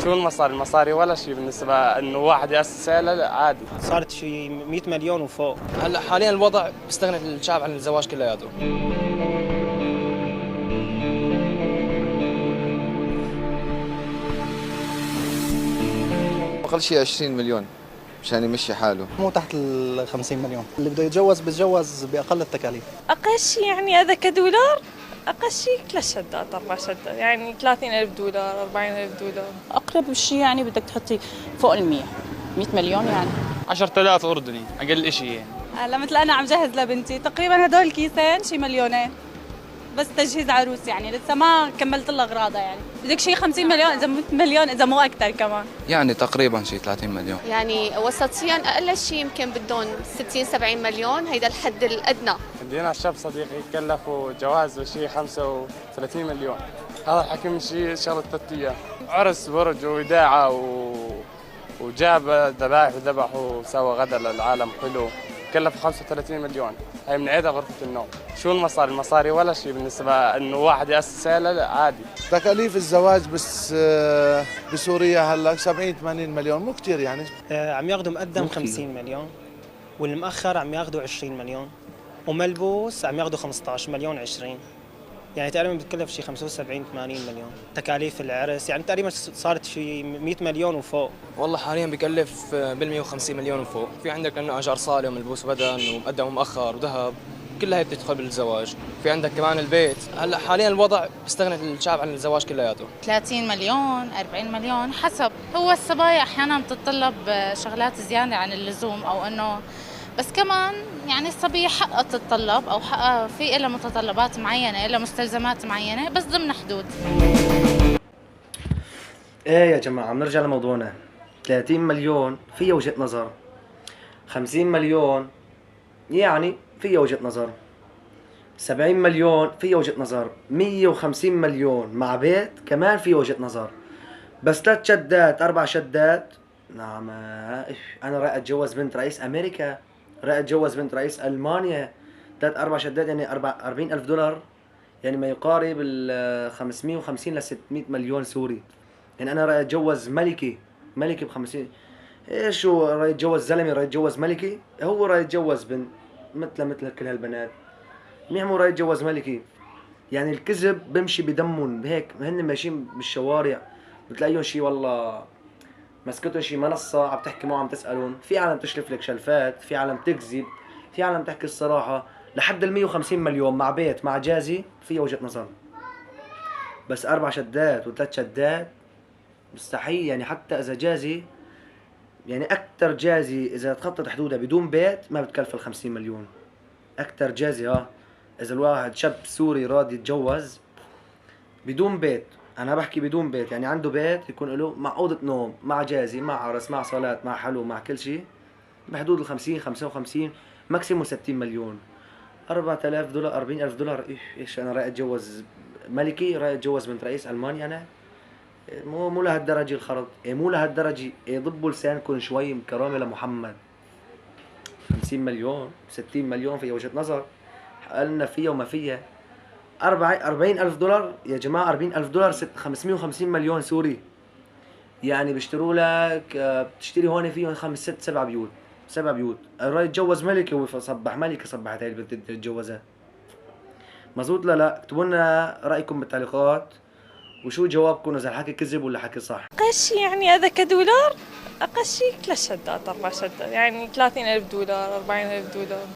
شو المصاري ولا شيء بالنسبة إنه واحد يأسس عائلة، لا عادي. صارت شيء 100 مليون وفوق. هلا حاليا الوضع بيستغني الشعب عن الزواج كلياته. أقل شيء 20 مليون مشان يمشي حاله. مو تحت ال 50 مليون، اللي بده يتجوز بيتجوز بأقل التكاليف. أقل شيء يعني هذا كدولار، أقل شيء 3 شدات 4 شدات، يعني 30,000 دولار 40,000 دولار. أقرب شيء يعني بدك تحطي فوق 100 مليون يعني 10,000 أردني أقل شيء يعني. هلا مثل أنا عم جهز لبنتي تقريبا هدول كيسين شي مليونين، بس تجهيز عروس يعني لسه ما كملت لها أغراضها، يعني بدك شي 50 مليون إذا مو مليون إذا مو أكثر كمان. يعني تقريبا شيء 30 مليون. يعني وسطيا أقل شيء يمكن بدهم 60 70 مليون، هيدا الحد الأدنى. عندنا شاب صديقي كلفوا جواز بشي 35 مليون. هذا الحكي من شيء شغلة 3 أيام، عرس برج ووداعة وجاب ذبائح وذبح وسوى غدا للعالم حلو، كلف 35 مليون. هي من عيدها غرفة النوم. شو المصاري ولا شيء بالنسبة إنه واحد يأسس عائلة، لا عادي. تكاليف الزواج بس بسوريا هلا 70 80 مليون، مو كثير يعني. عم ياخذوا مقدم 50 مليون، والمؤخر عم ياخذوا 20 مليون، وملبوس عم ياخذوا 15 مليون 20، يعني تقريبا بتكلف شيء 75 80 مليون. تكاليف العرس يعني تقريبا صارت شيء 100 مليون وفوق. والله حاليا بكلف بال 150 مليون وفوق. في عندك لانه اجار صالة وملبوس بدن ومقدم ومؤخر وذهب، كلها هي بتدخل بالزواج. في عندك كمان البيت. هلا حاليا الوضع بيستغني الشعب عن الزواج كلياته. 30 مليون 40 مليون حسب. هو الصبايا أحيانا بتتطلب شغلات زيادة عن اللزوم، أو إنه بس كمان يعني الصبية حقها تتطلب أو حقها في إلها متطلبات معينة، إلها مستلزمات معينة بس ضمن حدود. ايه يا جماعة بنرجع لموضوعنا. 30 مليون فيها وجهة نظر، 50 مليون يعني فيها وجهة نظر، 70 مليون فيها وجهة نظر، 150 مليون مع بيت كمان فيها وجهة نظر. بس 3 شدات 4 شدات، نعم. أنا رايح أتجوز بنت رئيس أمريكا، رايح أتجوز بنت رئيس ألمانيا، 3 4 شدات يعني 40,000 دولار، يعني ما يقارب ال 550 ل 600 مليون سوري. يعني أنا رايح أتجوز ملكي ب50. إيش هو رايح يتجوز زلمة، رايح يتجوز ملكي؟ هو رايح يتجوز بنت مثل كل هالبنات. مين هو رايح يتجوز ملكي؟ يعني الكذب بمشي بدمهم هيك، هن ماشيين بالشوارع بتلاقيهم شي والله مسكتهم شي منصة عم تحكي معهم، عم تسألهم. في عالم تشلف لك شلفات، في عالم تكذب، في عالم تحكي الصراحة. لحد ال 150 مليون مع بيت مع جازي فيها وجهة نظر، بس 4 شدات و3 شدات مستحيل. يعني حتى إذا جازي، يعني أكتر جازي إذا تخطط حدودها بدون بيت ما بتكلف ال 50 مليون. أكتر جازي إذا الواحد شاب سوري راضي يتجوز بدون بيت، أنا بحكي بدون بيت، يعني عنده بيت يكون له مع أوضة نوم مع جازي مع عرس مع صلاة مع حلو مع كل شيء، بحدود ال 50 55 ماكسيموم 60 مليون. 4000 دولار 40,000 دولار. إيش أنا رايح أتجوز ملكي، رايح أتجوز بنت رئيس ألمانيا؟ أنا مو لهالدرجة الخرط، مو لهالدرجة. ضبوا لسانكم شوي كرامة لمحمد. 50 مليون 60 مليون فيها وجهة نظر، قالنا فيها وما فيها. 40,000 دولار يا جماعة، 40,000 دولار 550 مليون سوري، يعني بيشتروا لك بتشتري هون فيهم 5 6 7 بيوت 7 بيوت. رايح يتجوز ملكة وصبح ملكة، صبحت هاي البنت تتجوزها. مزبوط لا؟ اكتبوا لنا رأيكم بالتعليقات، وشو جوابكم إذا الحكي كذب ولا حكي صح. أقل شيء يعني هذا كدولار، أقل شيء 3 شدات 4 شدات، يعني 30,000 دولار 40,000 دولار.